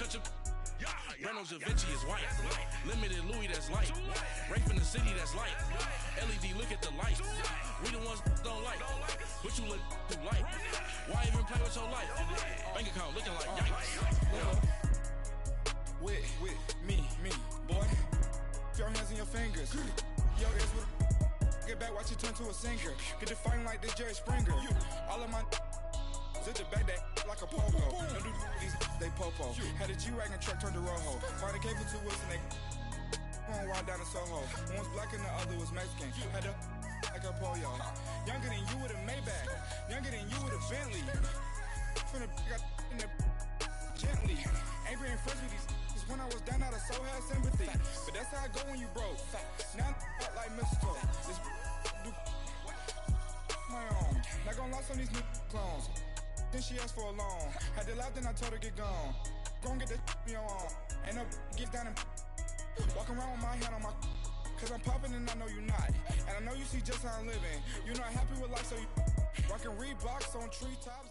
cut your Reynolds Da Vinci is white. Limited Louis that's light. Rape in the city that's light. LED look at the lights. We the ones don't like. But you look too light. Why even play with your life? Bank account looking like yikes. With me, boy. Your hands in your fingers. Yo, ears with get back, watch it turn to a singer. Get the fighting like this Jerry Springer. All of my zip the back that like a pogo. Don't do these, they popo. Had a G-Wagon truck turned to Rojo. Find a cable 2 wheels and they going wild down in Soho. One was black and the other was Mexican. Had a like a pollo. Younger than you with a Maybach. Younger than you with a Bentley. From the got in the gently. Angry and friends with these. When I was down, I so had sympathy. But that's how I go when you broke. Now I'm like mistletoe. This do my own. Not gonna lost on these new clones. Then she asked for a loan. Had to laugh, then I told her get gone. Gon' get that me on. Ain't no get down and walking around with my hand on my. Cause I'm popping and I know you not. And I know you see just how I'm living. You're not happy with life, so you rockin' Reeboks on treetops.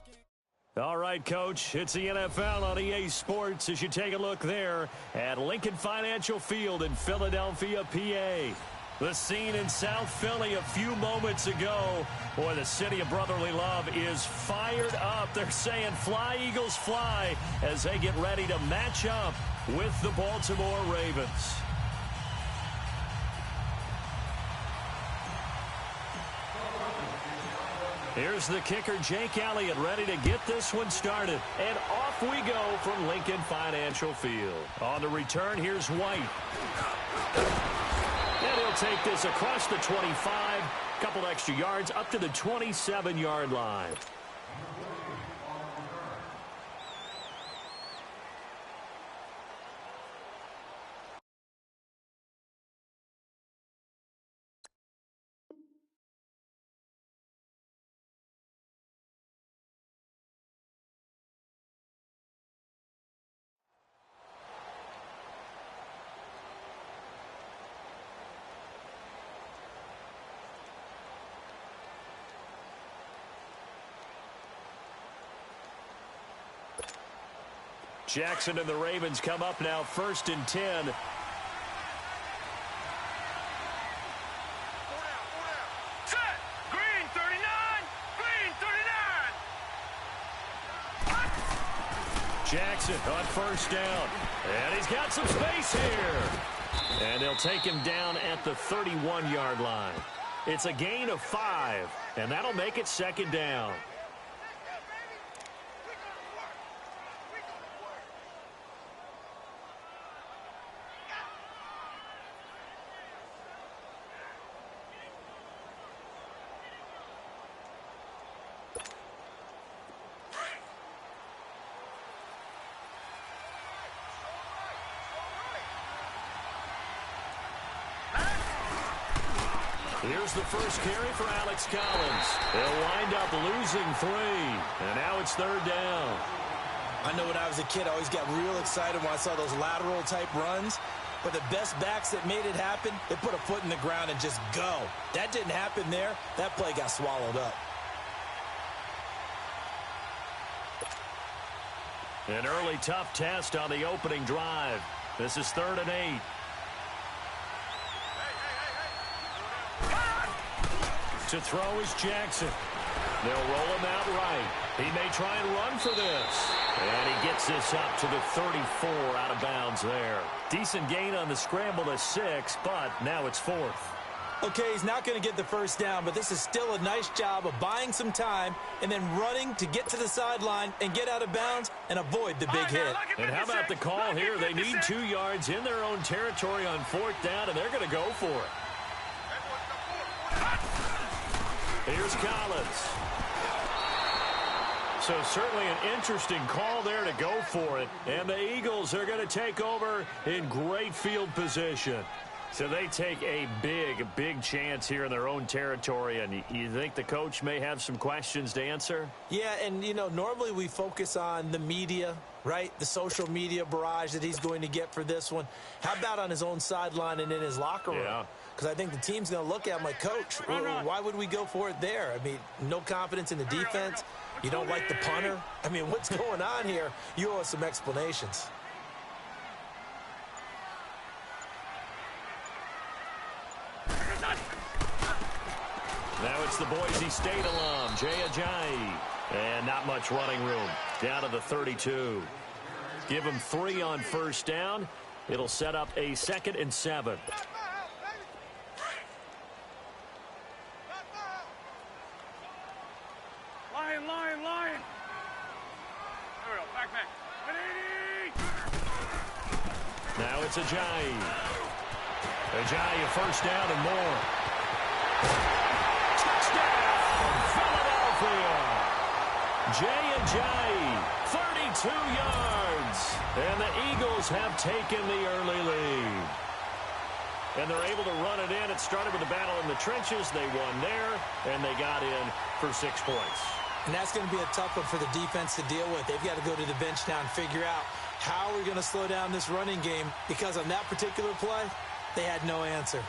All right, Coach, it's the NFL on EA Sports as you take a look there at Lincoln Financial Field in Philadelphia, PA. The scene in South Philly a few moments ago. Boy, the city of brotherly love is fired up. They're saying fly, Eagles, fly as they get ready to match up with the Baltimore Ravens. Here's the kicker, Jake Elliott, ready to get this one started. And off we go from Lincoln Financial Field. On the return, here's White. And he'll take this across the 25. Couple extra yards up to the 27-yard line. Jackson and the Ravens come up now, 1st and 10. Set! Green 39! Green 39! Jackson on 1st down. And he's got some space here. And they'll take him down at the 31-yard line. It's a gain of 5, and that'll make it 2nd down. Here's the first carry for Alex Collins. They'll wind up losing 3. And now it's 3rd down. I know when I was a kid, I always got real excited when I saw those lateral-type runs. But the best backs that made it happen, they put a foot in the ground and just go. That didn't happen there. That play got swallowed up. An early tough test on the opening drive. This is 3rd and 8. To throw is Jackson. They'll roll him out right. He may try and run for this. And he gets this up to the 34 out of bounds there. Decent gain on the scramble to 6, but now it's 4th. Okay, he's not going to get the 1st down, but this is still a nice job of buying some time and then running to get to the sideline and get out of bounds and avoid the big hit. And how about the call here? They need 2 yards in their own territory on 4th down, and they're going to go for it. Here's Collins. So certainly an interesting call there to go for it. And the Eagles are going to take over in great field position. So they take a big chance here in their own territory. And you think the coach may have some questions to answer? Yeah, and, you know, normally we focus on the media, right? The social media barrage that he's going to get for this one. How about on his own sideline and in his locker room? Yeah. Because I think the team's going to look at him like, Coach, why would we go for it there? I mean, no confidence in the defense. You don't like the punter. I mean, what's going on here? You owe us some explanations. the Boise State alum, Jay Ajayi. And not much running room. Down to the 32. Give him 3 on first down. It'll set up a 2nd and 7. Lion. There we go. Back. 180. Now it's Ajayi. Ajayi, a first down and more. Touchdown, Philadelphia. Jay Ajayi, 32 yards. And the Eagles have taken the early lead. And they're able to run it in. It started with a battle in the trenches. They won there, and they got in for 6 points. And that's going to be a tough one for the defense to deal with. They've got to go to the bench now and figure out how we're going to slow down this running game, because on that particular play, they had no answer.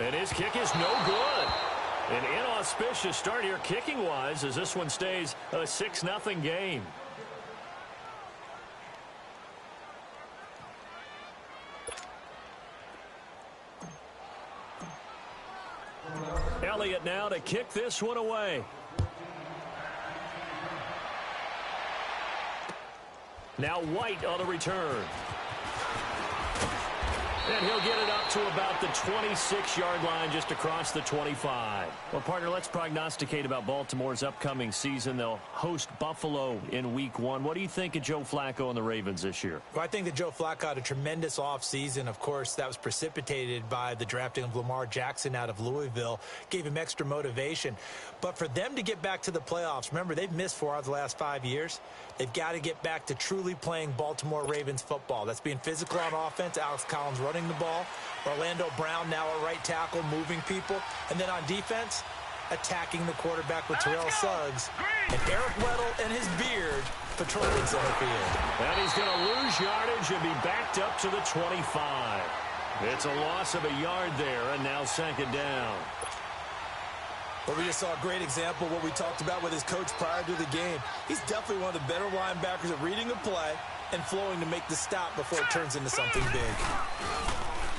And his kick is no good. An inauspicious start here kicking-wise as this one stays a 6-0 game. Elliott now to kick this one away. Now White on the return. And he'll get it up to about the 26-yard line, just across the 25. Well, partner, let's prognosticate about Baltimore's upcoming season. They'll host Buffalo in Week 1. What do you think of Joe Flacco and the Ravens this year? Well, I think that Joe Flacco had a tremendous offseason. Of course, that was precipitated by the drafting of Lamar Jackson out of Louisville. Gave him extra motivation. But for them to get back to the playoffs, remember, they've missed 4 out of the last 5 years. They've got to get back to truly playing Baltimore Ravens football. That's being physical on offense. Alex Collins running the ball. Orlando Brown now at right tackle, moving people. And then on defense, attacking the quarterback with Terrell Suggs. And Eric Weddle and his beard patrolling center field. And he's going to lose yardage and be backed up to the 25. It's a loss of a yard there, and now 2nd down. Well, we just saw a great example of what we talked about with his coach prior to the game. He's definitely one of the better linebackers at reading a play and flowing to make the stop before it turns into something big.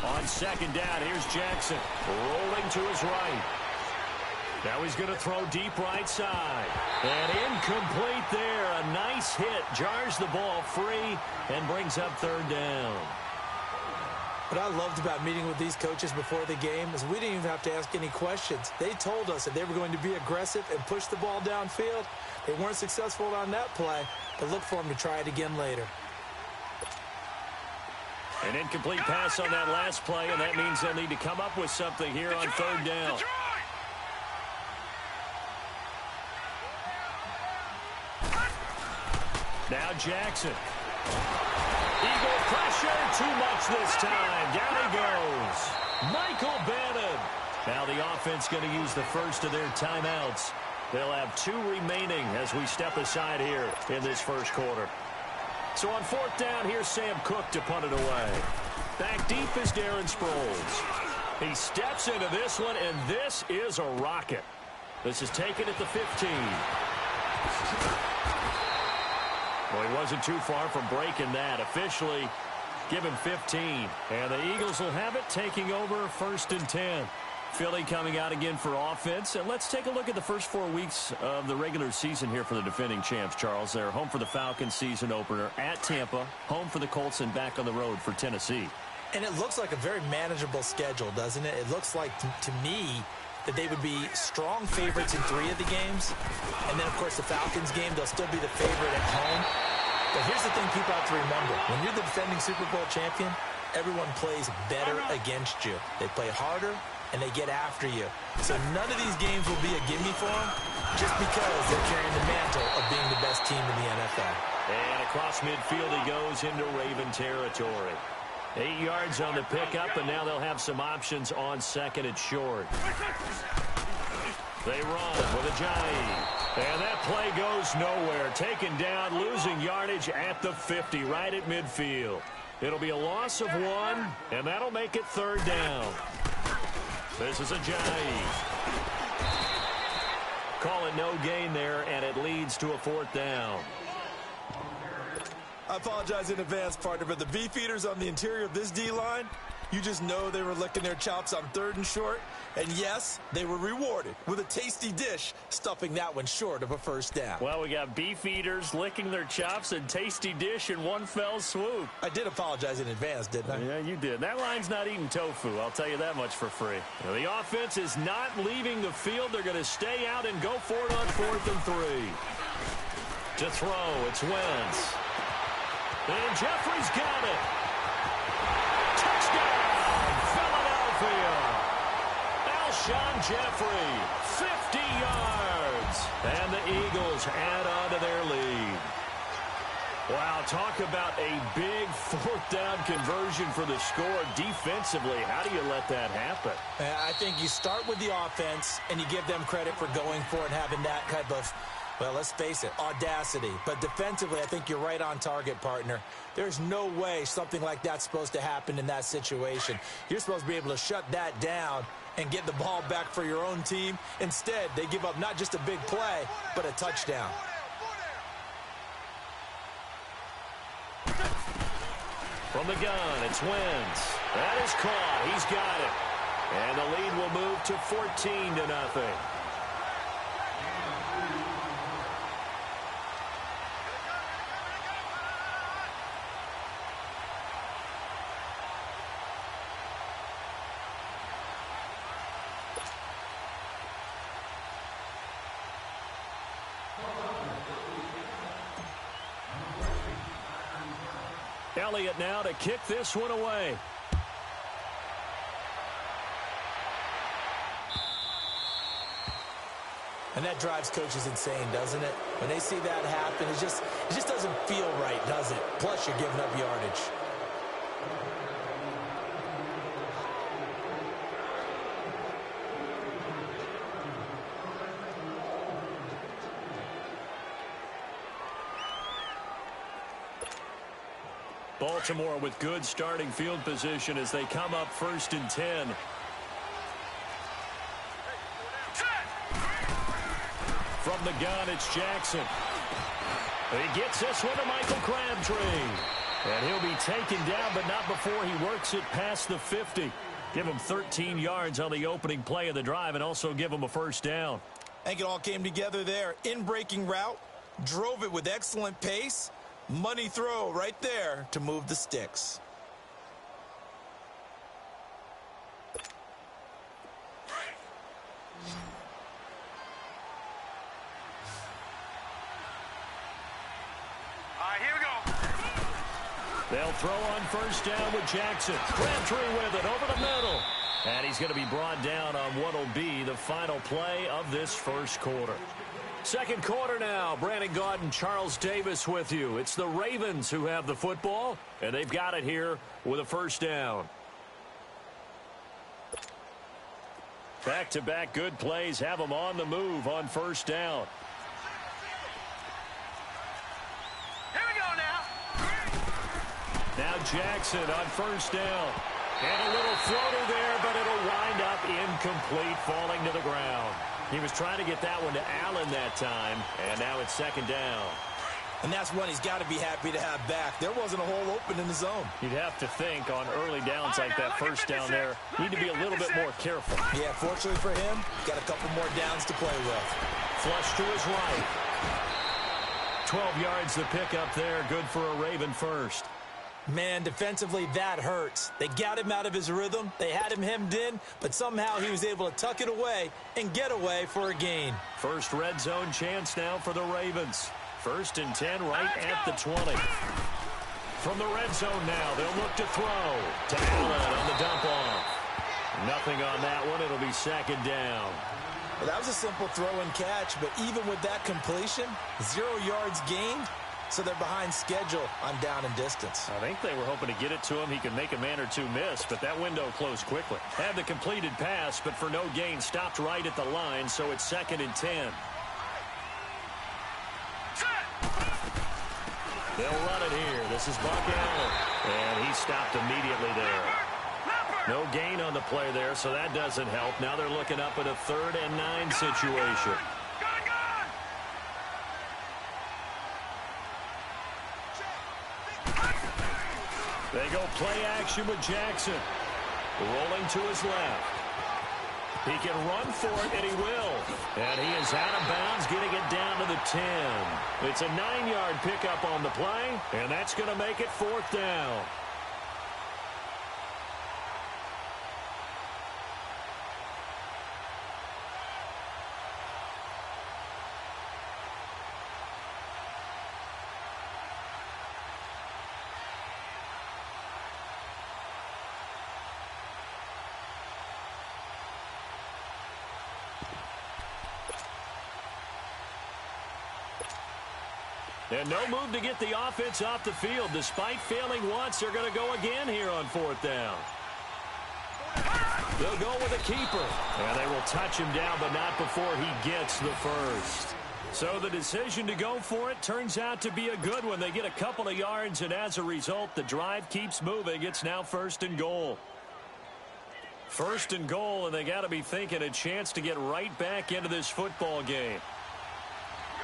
On 2nd down, here's Jackson rolling to his right. Now he's going to throw deep right side. And incomplete there. A nice hit. Jars the ball free and brings up 3rd down. What I loved about meeting with these coaches before the game is we didn't even have to ask any questions. They told us that they were going to be aggressive and push the ball downfield. They weren't successful on that play, but look for them to try it again later. An incomplete pass on that last play, and that means they'll need to come up with something here on 3rd down. Now Jackson. Eagle pressure, too much this time. Down he goes. Michael Bannon. Now the offense going to use the first of their timeouts. They'll have 2 remaining as we step aside here in this first quarter. So on 4th down, here's Sam Cook to punt it away. Back deep is Darren Sproles. He steps into this one, and this is a rocket. This is taken at the 15. Well, he wasn't too far from breaking that. Officially, give him 15. And the Eagles will have it, taking over 1st and 10. Philly coming out again for offense. And let's take a look at the first 4 weeks of the regular season here for the defending champs, Charles. They're home for the Falcons season opener at Tampa, home for the Colts, and back on the road for Tennessee. And it looks like a very manageable schedule, doesn't it? It looks like, to me, that they would be strong favorites in 3 of the games. And then, of course, the Falcons game, they'll still be the favorite at home. But here's the thing people have to remember. When you're the defending Super Bowl champion, everyone plays better against you. They play harder, and they get after you. So none of these games will be a gimme for them just because they're carrying the mantle of being the best team in the NFL. And across midfield he goes into Raven territory. 8 yards on the pickup, and now they'll have some options on 2nd and short. They run with Ajayi. And that play goes nowhere. Taken down, losing yardage at the 50, right at midfield. It'll be a loss of 1, and that'll make it 3rd down. This is Ajayi. Call it no gain there, and it leads to a 4th down. I apologize in advance, partner, but the beefeaters on the interior of this D-line, you just know they were licking their chops on 3rd and short. And yes, they were rewarded with a tasty dish, stuffing that one short of a first down. Well, we got beef eaters licking their chops and tasty dish in one fell swoop. I did apologize in advance, didn't I? Yeah, you did. That line's not eating tofu, I'll tell you that much for free. Now, the offense is not leaving the field. They're going to stay out and go for it on 4th and 3. To throw, it's Wentz. And Jeffrey's got it. Touchdown, Philadelphia. Alshon Jeffrey, 50 yards. And the Eagles add on to their lead. Wow, talk about a big 4th down conversion for the score. Defensively, how do you let that happen? I think you start with the offense, and you give them credit for going for it and having that type of, well, let's face it, audacity. But defensively, I think you're right on target, partner. There's no way something like that's supposed to happen in that situation. You're supposed to be able to shut that down and get the ball back for your own team. Instead, they give up not just a big play, but a touchdown. From the gun, it's Wentz. That is caught. He's got it. And the lead will move to 14-0. Elliott now to kick this one away. And that drives coaches insane, doesn't it? When they see that happen, it just doesn't feel right, does it? Plus, you're giving up yardage. Baltimore with good starting field position as they come up 1st and 10. From the gun, it's Jackson. He gets this one to Michael Crabtree. And he'll be taken down, but not before he works it past the 50. Give him 13 yards on the opening play of the drive and also give him a first down. I think it all came together there. In-breaking route, drove it with excellent pace. Money throw right there to move the sticks. All right, here we go. They'll throw on first down with Jackson. Crabtree with it over the middle. And he's going to be brought down on what will be the final play of this first quarter. Second quarter now. Brandon Gaudin, Charles Davis with you. It's the Ravens who have the football, and they've got it here with a first down. Back-to-back good plays have them on the move on first down. Here we go now. Now Jackson on first down. And a little floater there, but it'll wind up incomplete, falling to the ground. He was trying to get that one to Allen that time, and now it's second down. And that's one he's got to be happy to have back. There wasn't a hole open in the zone. You'd have to think on early downs like that first down there, need to be a little bit more careful. Yeah, fortunately for him, got a couple more downs to play with. Flush to his right. 12 yards to pick up there, good for a Raven first. Man, defensively, that hurts. They got him out of his rhythm. They had him hemmed in, but somehow he was able to tuck it away and get away for a gain. First red zone chance now for the Ravens. 1st and 10 right at the 20. From the red zone now, they'll look to throw to Allen on the dump off. Nothing on that one. It'll be second down. Well, that was a simple throw and catch, but even with that completion, 0 yards gained. So they're behind schedule on down and distance. I think they were hoping to get it to him. He could make a man or two miss, but that window closed quickly. Had the completed pass, but for no gain, stopped right at the line, so it's 2nd and 10. They'll run it here. This is Buck Allen, and he stopped immediately there. No gain on the play there, so that doesn't help. Now they're looking up at a 3rd and 9 situation. They go play action with Jackson. Rolling to his left. He can run for it, and he will. And he is out of bounds, getting it down to the 10. It's a 9-yard pickup on the play, and that's going to make it 4th down. And no move to get the offense off the field. Despite failing once, they're going to go again here on 4th down. They'll go with a keeper. And they will touch him down, but not before he gets the first. So the decision to go for it turns out to be a good one. They get a couple of yards, and as a result, the drive keeps moving. It's now 1st and goal. 1st and goal, and they got to be thinking a chance to get right back into this football game.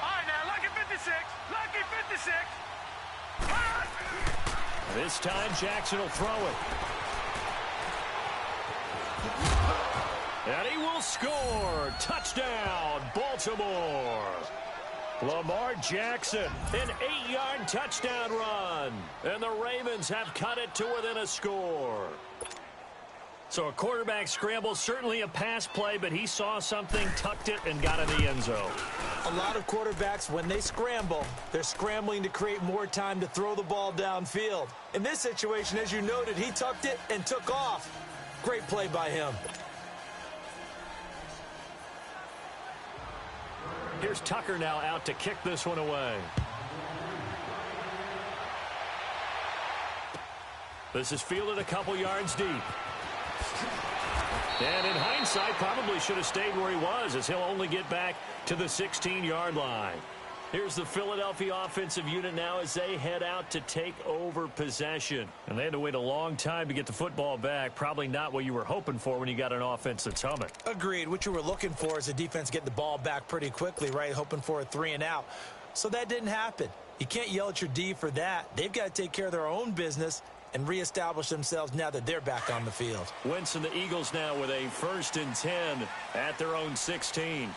All right, now, lucky 56. Lucky 56. This time, Jackson will throw it. And he will score. Touchdown, Baltimore. Lamar Jackson, an 8-yard touchdown run. And the Ravens have cut it to within a score. So a quarterback scramble, certainly a pass play, but he saw something, tucked it, and got in the end zone. A lot of quarterbacks, when they scramble, they're scrambling to create more time to throw the ball downfield. In this situation, as you noted, he tucked it and took off. Great play by him. Here's Tucker now out to kick this one away. This is fielded a couple yards deep. And in hindsight, probably should have stayed where he was, as he'll only get back to the 16-yard line. Here's the Philadelphia offensive unit now as they head out to take over possession. And they had to wait a long time to get the football back. Probably not what you were hoping for when you got an offense that's humming. Agreed. What you were looking for is a defense getting the ball back pretty quickly, right? Hoping for a 3-and-out. So that didn't happen. You can't yell at your D for that. They've got to take care of their own business and reestablish themselves now that they're back on the field. Wentz and the Eagles now with a 1st and 10 at their own 16.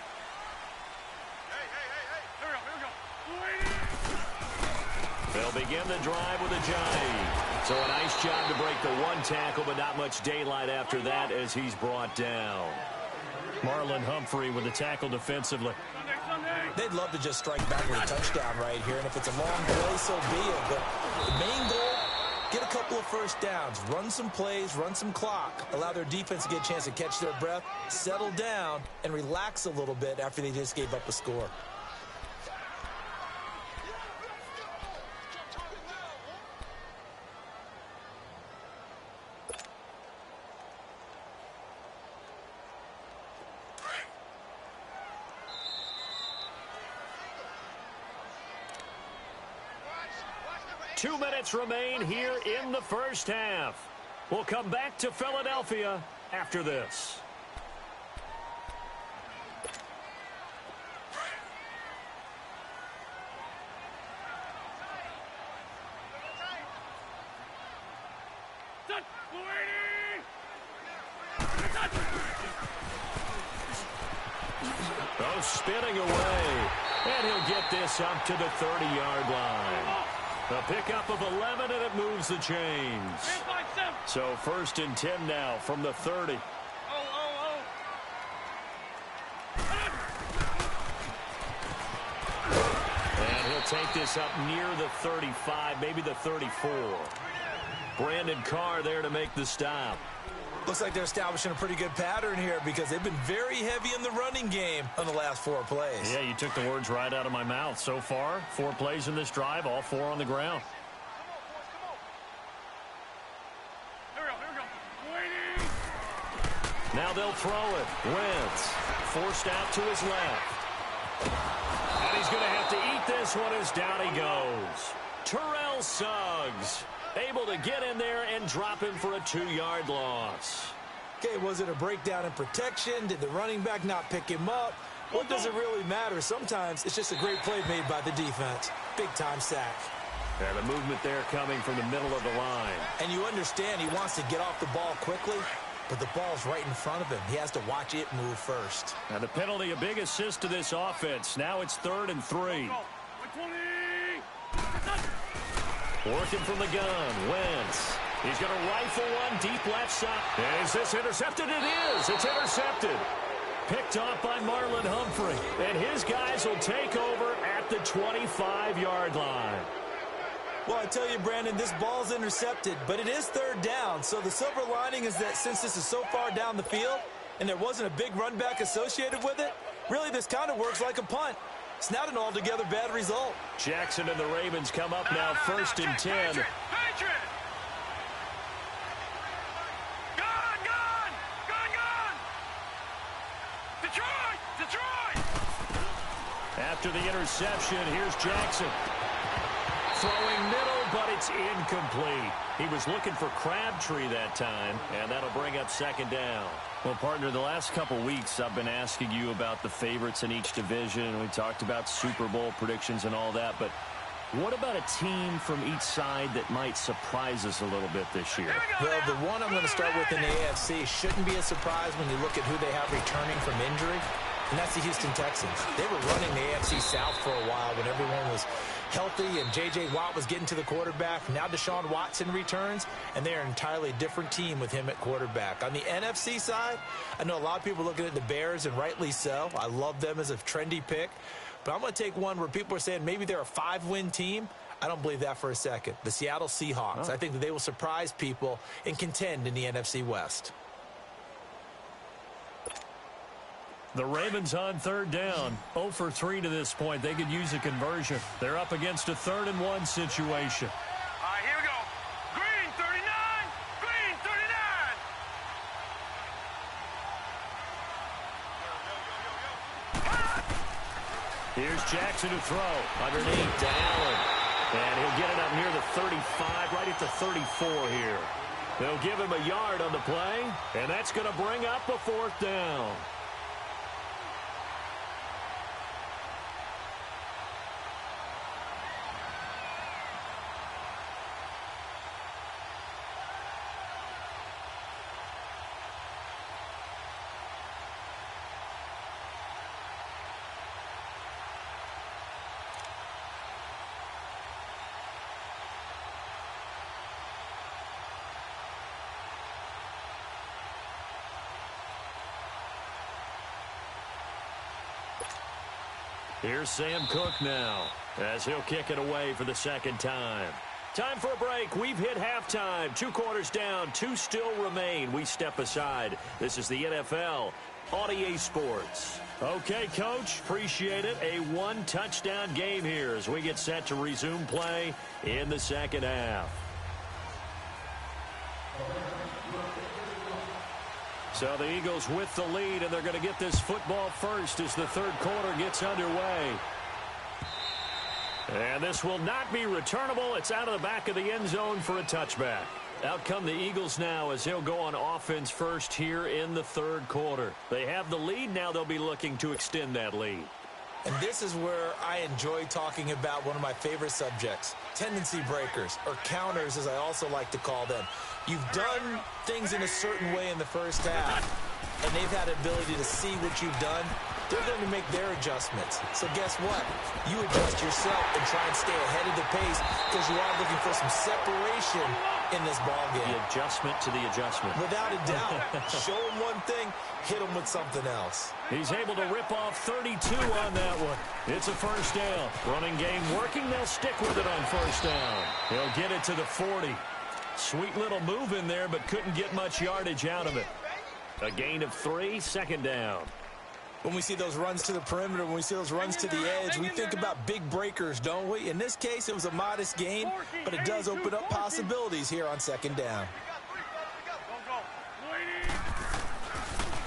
They'll begin the drive with a Johnny. So a nice job to break the one tackle, but not much daylight after that as he's brought down. Marlon Humphrey with the tackle defensively. They'd love to just strike back with a touchdown right here, and if it's a long play, so be it. But the main goal, get a couple of first downs, run some plays, run some clock, allow their defense to get a chance to catch their breath, settle down, and relax a little bit after they just gave up a score. Two minutes remain here in the first half. We'll come back to Philadelphia after this. Oh, spinning away. And he'll get this up to the 30-yard line. A pickup of 11, and it moves the chains. So 1st and 10 now from the 30. And he'll take this up near the 35, maybe the 34. Brandon Carr there to make the stop. Looks like they're establishing a pretty good pattern here because they've been very heavy in the running game on the last 4 plays. Yeah, you took the words right out of my mouth. So far, 4 plays in this drive, all 4 on the ground. Now they'll throw it. Wentz forced out to his left. And he's going to have to eat this one as down he goes. Terrell Suggs able to get in there and drop him for a 2-yard loss. Okay, was it a breakdown in protection? Did the running back not pick him up? What does it really matter? Sometimes it's just a great play made by the defense. Big-time sack. And the movement there coming from the middle of the line. And you understand he wants to get off the ball quickly, but the ball's right in front of him. He has to watch it move first. And the penalty, a big assist to this offense. Now it's 3rd and 3. Working from the gun, Wentz. He's going to rifle one deep left side. Is this intercepted? It is. It's intercepted. Picked off by Marlon Humphrey. And his guys will take over at the 25-yard line. Well, I tell you, Brandon, this ball's intercepted, but it is 3rd down. So the silver lining is that since this is so far down the field and there wasn't a big run back associated with it, really this kind of works like a punt. It's not an altogether bad result. Jackson and the Ravens come up now 1st and 10. After the interception, here's Jackson. Throwing middle, but it's incomplete. He was looking for Crabtree that time, and that'll bring up 2nd down. Well, partner, the last couple weeks I've been asking you about the favorites in each division, and we talked about Super Bowl predictions and all that, but what about a team from each side that might surprise us a little bit this year? Well, the one I'm going to start with in the AFC shouldn't be a surprise when you look at who they have returning from injury, and that's the Houston Texans. They were running the AFC South for a while when everyone was healthy and J.J. Watt was getting to the quarterback. Now Deshaun Watson returns, and they're an entirely different team with him at quarterback. On the NFC side, I know a lot of people are looking at the Bears, and rightly so. I love them as a trendy pick. But I'm going to take one where people are saying maybe they're a 5-win team. I don't believe that for a second. The Seattle Seahawks. I think that they will surprise people and contend in the NFC West. The Ravens on 3rd down. 0 for 3 to this point. They could use a conversion. They're up against a 3rd and 1 situation. All right, here we go. Green 39. Green 39. Here's Jackson to throw. Underneath to Allen. And he'll get it up near the 35, right at the 34 here. They'll give him a yard on the play, and that's going to bring up a 4th down. Here's Sam Cook now as he'll kick it away for the 2nd time. Time for a break. We've hit halftime. 2 quarters down. 2 still remain. We step aside. This is the NFL on EA Sports. Okay, Coach. Appreciate it. A 1-touchdown game here as we get set to resume play in the 2nd half. So the Eagles with the lead, and they're going to get this football first as the 3rd quarter gets underway. And this will not be returnable. It's out of the back of the end zone for a touchback. Out come the Eagles now as they'll go on offense first here in the 3rd quarter. They have the lead. Now they'll be looking to extend that lead. And this is where I enjoy talking about one of my favorite subjects, tendency breakers, or counters as I also like to call them. You've done things in a certain way in the first half, and they've had the ability to see what you've done. They're going to make their adjustments. So guess what? You adjust yourself and try and stay ahead of the pace because you are looking for some separation in this ball game. The adjustment to the adjustment. Without a doubt. Show them one thing, hit them with something else. He's able to rip off 32 on that one. It's a 1st down. Running game working. They'll stick with it on 1st down. He'll get it to the 40. Sweet little move in there, but couldn't get much yardage out of it. A gain of 3, 2nd down. When we see those runs to the perimeter, when we see those runs to the edge, we think about big breakers, don't we? In this case, it was a modest gain, but it does open up possibilities here on 2nd down.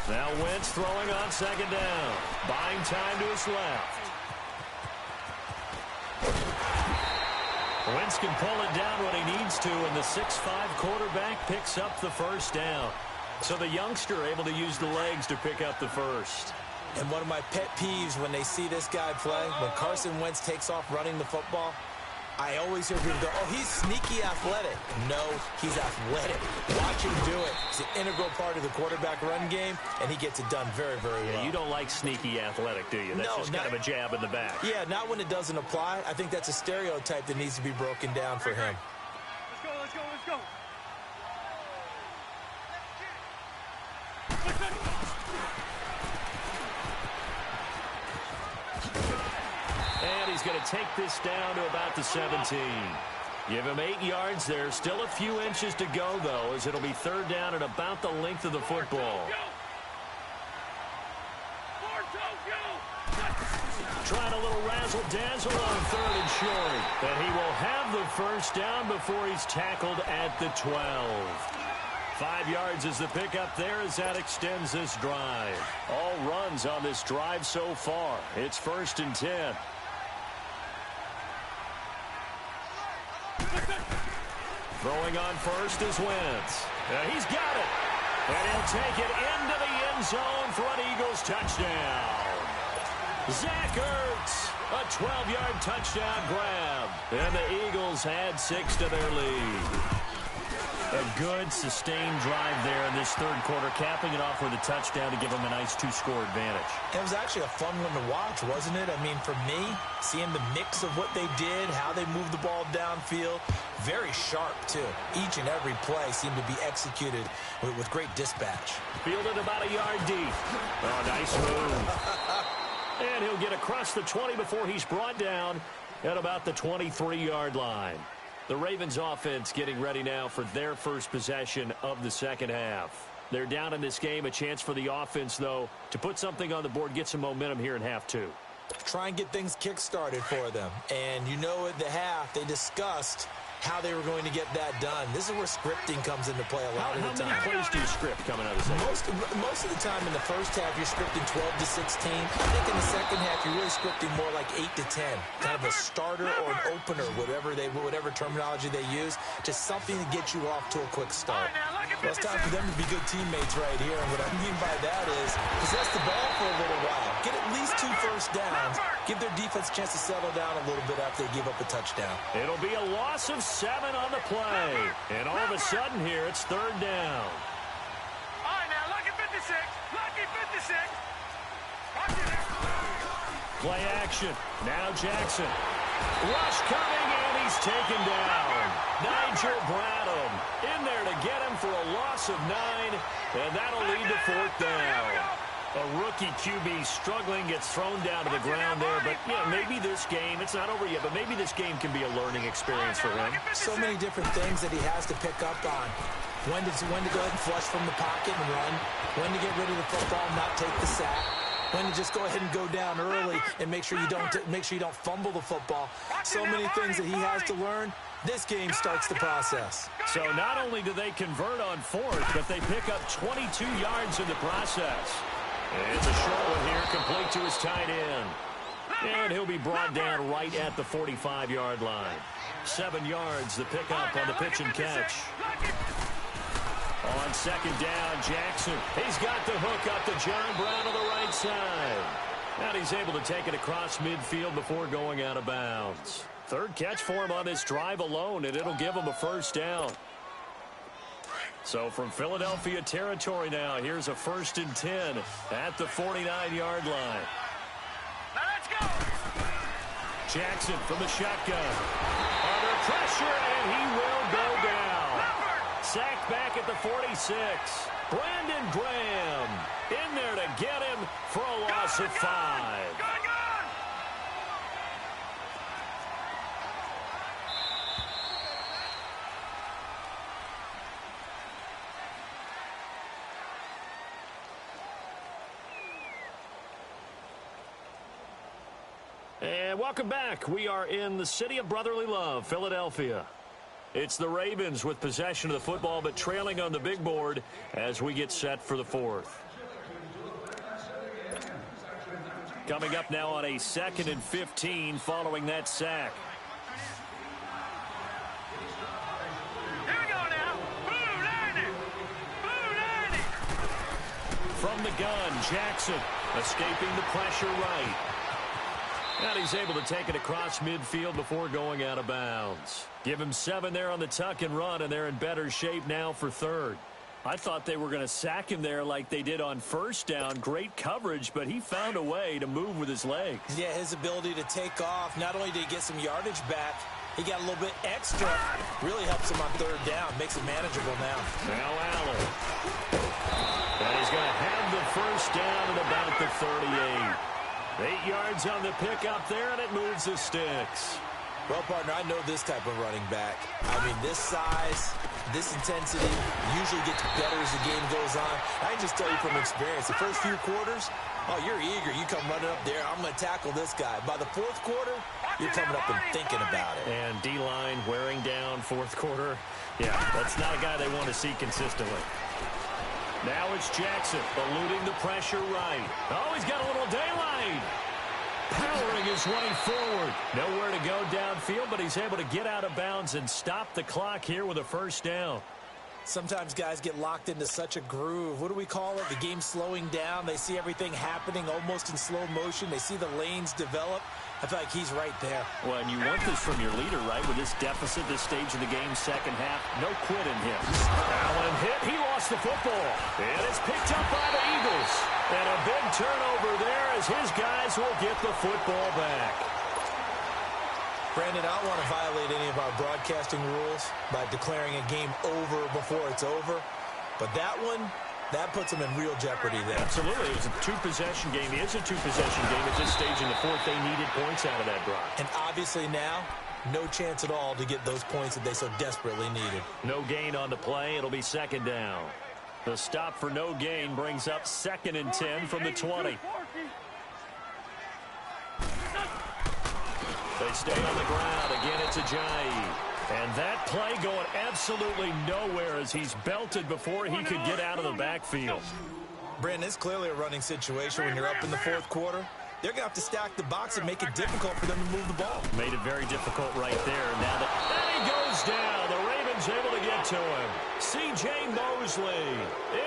Now Wentz throwing on 2nd down. Buying time to his left. Wentz can pull it down when he needs to, and the 6'5" quarterback picks up the 1st down. So the youngster able to use the legs to pick up the 1st. And one of my pet peeves when they see this guy play, when Carson Wentz takes off running the football, I always hear people go, oh, he's sneaky athletic. No, he's athletic. Watch him do it. It's an integral part of the quarterback run game, and he gets it done very, very well. You don't like sneaky athletic, do you? That's just kind of a jab in the back. Yeah, not when it doesn't apply. I think that's a stereotype that needs to be broken down for him. Let's go, let's go, let's go. And he's going to take this down to about the 17. Give him 8 yards there. Still a few inches to go, though, as it'll be third down at about the length of the football. Trying a little razzle-dazzle on third and short. And he will have the first down before he's tackled at the 12. 5 yards is the pickup there as that extends this drive. All runs on this drive so far. It's 1st and 10. Throwing on first is Wentz. He's got it. And he'll take it into the end zone for an Eagles touchdown. Zach Ertz, a 12-yard touchdown grab. And the Eagles add 6 to their lead. A good, sustained drive there in this third quarter, capping it off with a touchdown to give them a nice 2-score advantage. It was actually a fun one to watch, wasn't it? I mean, for me, seeing the mix of what they did, how they moved the ball downfield, very sharp, too. Each and every play seemed to be executed with great dispatch. Fielded about a yard deep. Oh, nice move. And he'll get across the 20 before he's brought down at about the 23-yard line. The Ravens offense getting ready now for their first possession of the second half. They're down in this game. A chance for the offense, though, to put something on the board, get some momentum here in half 2. Try and get things kick-started for them. And you know at the half, they discussed how they were going to get that done. This is where scripting comes into play a lot of the time. How many plays do you script coming out of the second? Most of the time in the first half, you're scripting 12 to 16. I think in the second half, you're really scripting more like 8 to 10. Kind of a starter or an opener, whatever terminology they use. Just something to get you off to a quick start. Well, it's time for them to be good teammates right here. And what I mean by that is possess the ball for a little while. Get at least 2 first downs. Give their defense a chance to settle down a little bit after they give up a touchdown. It'll be a loss of 7 on the play. And all of a sudden here, it's third down. All right, now, lucky 56. Lucky 56. Play action. Now Jackson. Rush coming, and he's taken down. Nigel Bradham in there to get him for a loss of 9, and that'll lead to fourth down. A rookie QB struggling, gets thrown down to the ground there. But, yeah, maybe this game, it's not over yet, but maybe this game can be a learning experience for him. So many different things that he has to pick up on. When to go ahead and flush from the pocket and run. When to get rid of the football and not take the sack. When to just go ahead and go down early and make sure you don't fumble the football. So many things that he has to learn. This game starts the process. So not only do they convert on fourth, but they pick up 22 yards in the process. It's a short one here, complete to his tight end. And he'll be brought down right at the 45-yard line. 7 yards, the pickup on the pitch and catch. On second down, Jackson. He's got the hook up to John Brown on the right side. And he's able to take it across midfield before going out of bounds. Third catch for him on this drive alone, and it'll give him a first down. So from Philadelphia territory now, here's a 1st and 10 at the 49-yard line. Now let's go. Jackson from the shotgun. Under pressure, and he will go down. Sacked back at the 46. Brandon Graham in there to get him for a loss of 5. And welcome back. We are in the city of brotherly love, Philadelphia. It's the Ravens with possession of the football, but trailing on the big board as we get set for the fourth. Coming up now on a 2nd and 15 following that sack. Here we go now. Blue landing. Blue landing. From the gun, Jackson escaping the pressure right. And he's able to take it across midfield before going out of bounds. Give him 7 there on the tuck and run, and they're in better shape now for third. I thought they were going to sack him there like they did on first down. Great coverage, but he found a way to move with his legs. Yeah, his ability to take off, not only did he get some yardage back, he got a little bit extra. Really helps him on third down, makes it manageable now. Now Allen. And he's going to have the first down at about the 38. 8 yards on the pickup there, and it moves the sticks. Well, partner, I know this type of running back. I mean, this size, this intensity usually gets better as the game goes on. I can just tell you from experience, the first few quarters, oh, you're eager. You come running up there, I'm going to tackle this guy. By the fourth quarter, you're coming up and thinking about it. And D-line wearing down fourth quarter. Yeah, that's not a guy they want to see consistently. Now it's Jackson eluding the pressure right. Oh, he's got a little daylight. Powering is running forward. Nowhere to go downfield, but he's able to get out of bounds and stop the clock here with a first down. Sometimes guys get locked into such a groove. What do we call it? The game's slowing down. They see everything happening almost in slow motion. They see the lanes develop. I feel like he's right there. Well, and you want this from your leader, right? With this deficit, this stage of the game, second half, no quit in him. Allen hit. He lost the football. And it's picked up by the Eagles. And a big turnover there as his guys will get the football back. Brandon, I don't want to violate any of our broadcasting rules by declaring a game over before it's over. But that one, that puts them in real jeopardy there. Absolutely. It was a two-possession game. It is a two-possession game at this stage in the fourth. They needed points out of that drive. And obviously now, no chance at all to get those points that they so desperately needed. No gain on the play. It'll be second down. The stop for no gain brings up 2nd and 10 from the 20. They stay on the ground. Again, it's Ajayi. And that play going absolutely nowhere as he's belted before he could get out of the backfield. Brandon, it's clearly a running situation when you're up in the fourth quarter. They're going to have to stack the box and make it difficult for them to move the ball. Made it very difficult right there. Now that he goes down. The Ravens able to get to him. C.J. Mosley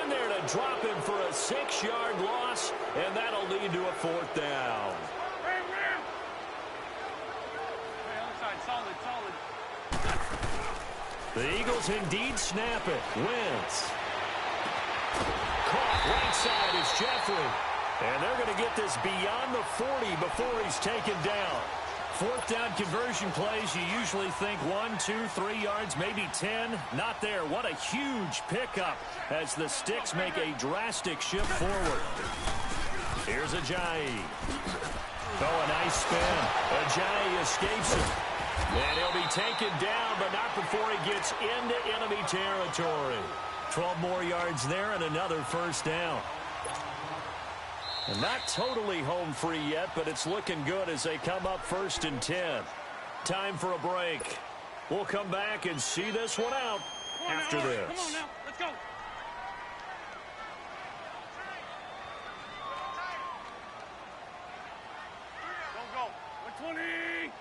in there to drop him for a 6-yard loss, and that'll lead to a fourth down. The Eagles indeed snap it. Wentz. Caught right side is Jeffrey. And they're going to get this beyond the 40 before he's taken down. Fourth down conversion plays, you usually think 1, 2, 3 yards, maybe 10. Not there. What a huge pickup as the Sticks make a drastic shift forward. Here's Ajayi. Oh, a nice spin. Ajayi escapes it. And he'll be taken down, but not before he gets into enemy territory. 12 more yards there and another first down. And not totally home free yet, but it's looking good as they come up 1st and 10. Time for a break. We'll come back and see this one out after this. Come on now, let's go. Go. 120.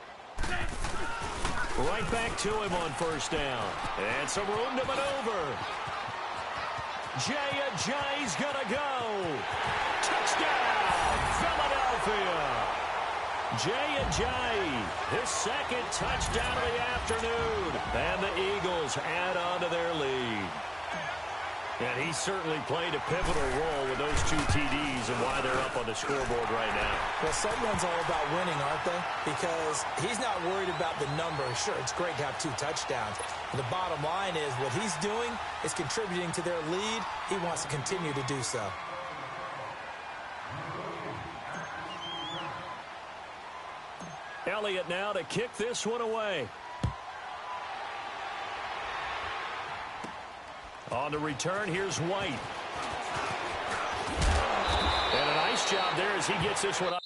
Right back to him on first down. And some room to maneuver. Ajayi's gonna go. Touchdown, Philadelphia. Ajayi, his 2nd touchdown of the afternoon. And the Eagles add on to their lead. And he certainly played a pivotal role with those 2 TDs and why they're up on the scoreboard right now. Well, someone's all about winning, aren't they? Because he's not worried about the number. Sure, it's great to have 2 touchdowns. But the bottom line is what he's doing is contributing to their lead. He wants to continue to do so. Elliott now to kick this one away. On the return, here's White. And a nice job there as he gets this one up.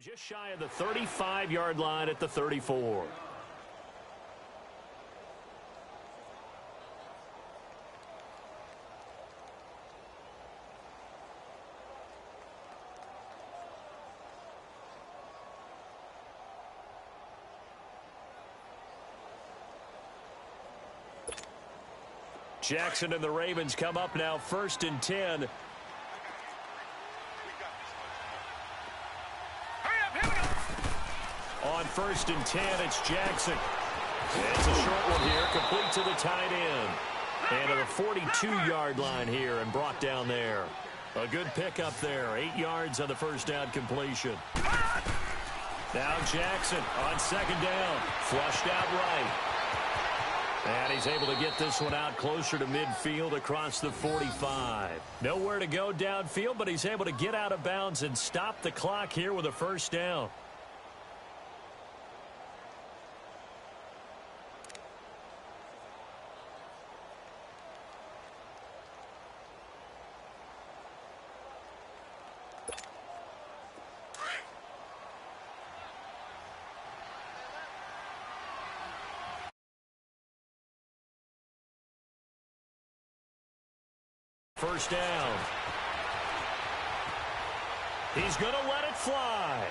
Just shy of the 35-yard line at the 34. Jackson and the Ravens come up now 1st and 10. On 1st and 10, it's Jackson. It's a short one here, complete to the tight end. And to the 42-yard line here and brought down there. A good pickup there, 8 yards on the first down completion. Now Jackson on 2nd down, flushed out right. And he's able to get this one out closer to midfield across the 45. Nowhere to go downfield, but he's able to get out of bounds and stop the clock here with a first down. First down. He's going to let it fly.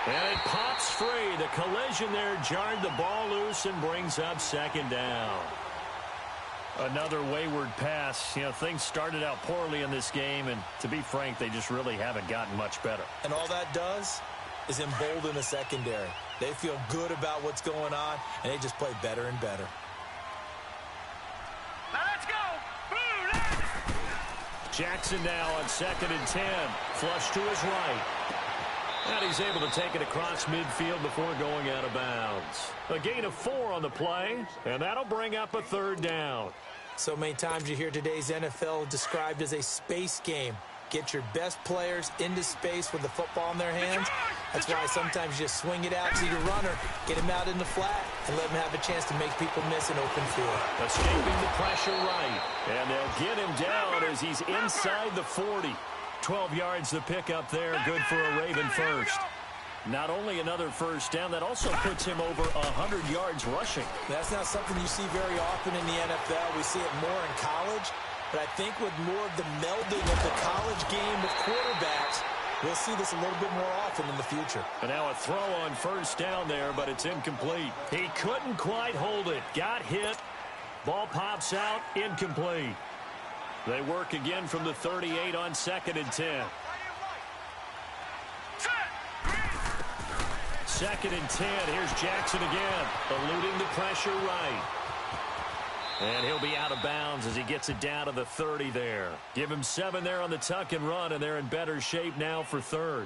And it pops free. The collision there jarred the ball loose and brings up 2nd down. Another wayward pass. You know, things started out poorly in this game, and to be frank, they just really haven't gotten much better. And all that does is embolden the secondary. They feel good about what's going on, and they just play better and better. Jackson now on 2nd and 10. Flush to his right. And he's able to take it across midfield before going out of bounds. A gain of 4 on the play, and that'll bring up a 3rd down. So many times you hear today's NFL described as a space game. Get your best players into space with the football in their hands. That's why sometimes you just swing it out to your runner, get him out in the flat, and let him have a chance to make people miss an open field. Escaping the pressure right. And they'll get him down as he's inside the 40. 12 yards the pickup there. Good for a Raven first. Not only another first down, that also puts him over 100 yards rushing. That's not something you see very often in the NFL. We see it more in college. But I think with more of the melding of the college game with quarterbacks, we'll see this a little bit more often in the future. And now a throw on first down there, but it's incomplete. He couldn't quite hold it. Got hit. Ball pops out. Incomplete. They work again from the 38 on 2nd and 10. 2nd and 10. Here's Jackson again. Eluding the pressure right. And he'll be out of bounds as he gets it down to the 30 there. Give him 7 there on the tuck and run, and they're in better shape now for 3rd.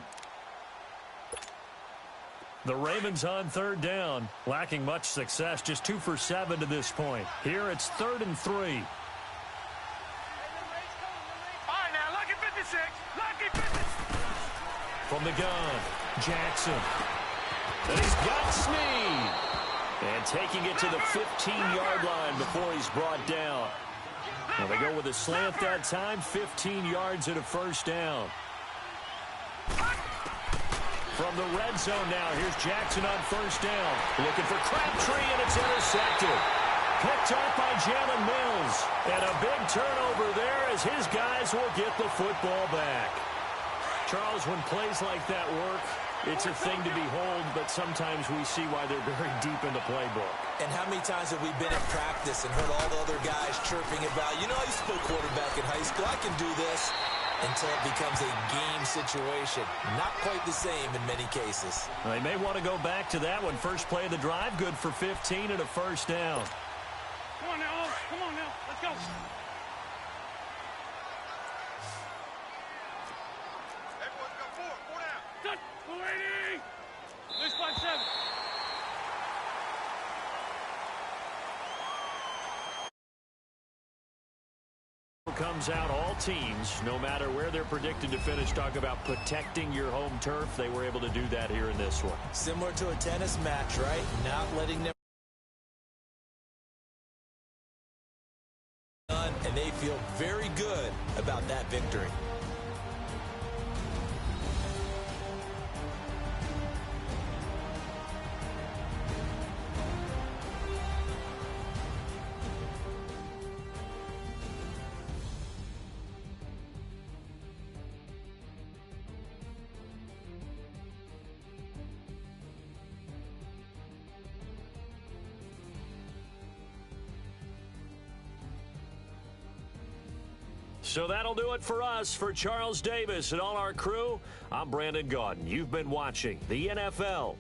The Ravens on 3rd down, lacking much success, just 2 for 7 to this point. Here it's 3rd and 3. All right, now, lucky 56. Lucky 56. From the gun, Jackson. And he's got Snead. And taking it to the 15-yard line before he's brought down. Now they go with a slant that time, 15 yards and a first down. From the red zone now, here's Jackson on first down. Looking for Crabtree, and it's intercepted. Picked up by Jalen Mills. And a big turnover there as his guys will get the football back. Charles, when plays like that work, it's a thing to behold, but sometimes we see why they're very deep in the playbook. And how many times have we been at practice and heard all the other guys chirping about, you know, I used to play quarterback in high school, I can do this, until it becomes a game situation. Not quite the same in many cases. They may want to go back to that one. First play of the drive, good for 15 and a first down. Come on now, come on now, let's go. Everyone's got 4 down. Good, 480. There's 5-7. Comes out all teams, no matter where they're predicted to finish. Talk about protecting your home turf. They were able to do that here in this one. Similar to a tennis match, right? Not letting them done, and they feel very good about that victory. So that'll do it for us. For Charles Davis and all our crew, I'm Brandon Gaudin. You've been watching the NFL